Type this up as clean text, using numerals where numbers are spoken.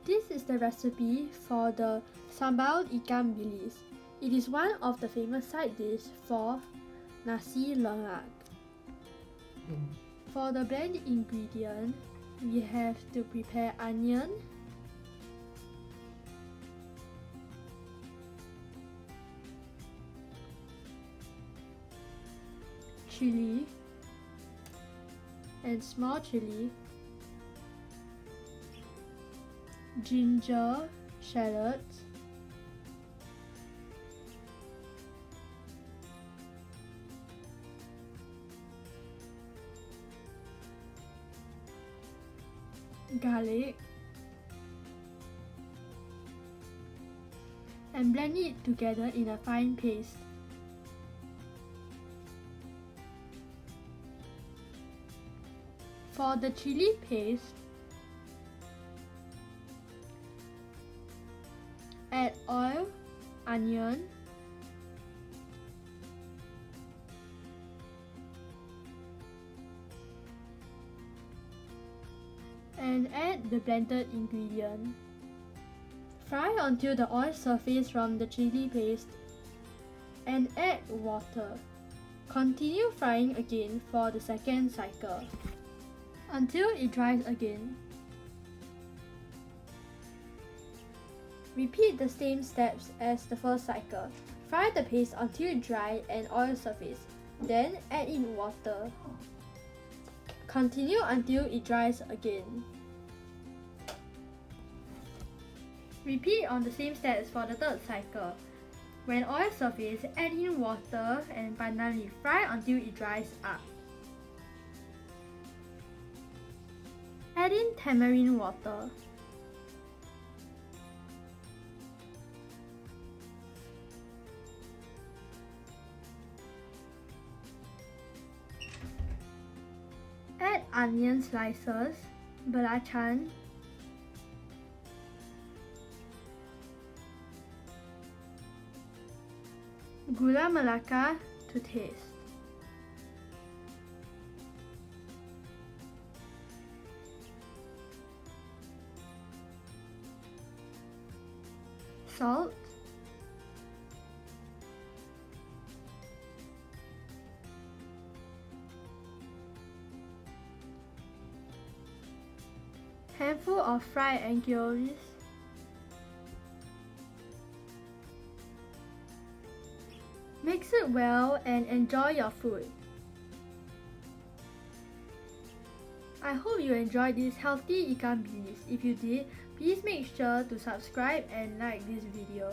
This is the recipe for the Sambal Ikan Bilis. It is one of the famous side dishes for Nasi Lemak. For the blend ingredient, we have to prepare onion, chili and small chili, ginger, shallots, garlic, and blend it together in a fine paste. For the chili paste, add oil, onion, and add the blended ingredient. Fry until the oil surfaces from the chili paste and add water. Continue frying again for the second cycle until it dries again. Repeat the same steps as the first cycle. Fry the paste until it dry and oil surface. Then add in water. Continue until it dries again. Repeat on the same steps for the third cycle. When oil surfaces, add in water and pandan leaf. Fry until it dries up. Add in tamarind water. Add onion slices, belacan, gula melaka to taste, salt, handful of fried anchovies, mix it well and enjoy your food. I hope you enjoyed this healthy ikan bilis. If you did, please make sure to subscribe and like this video.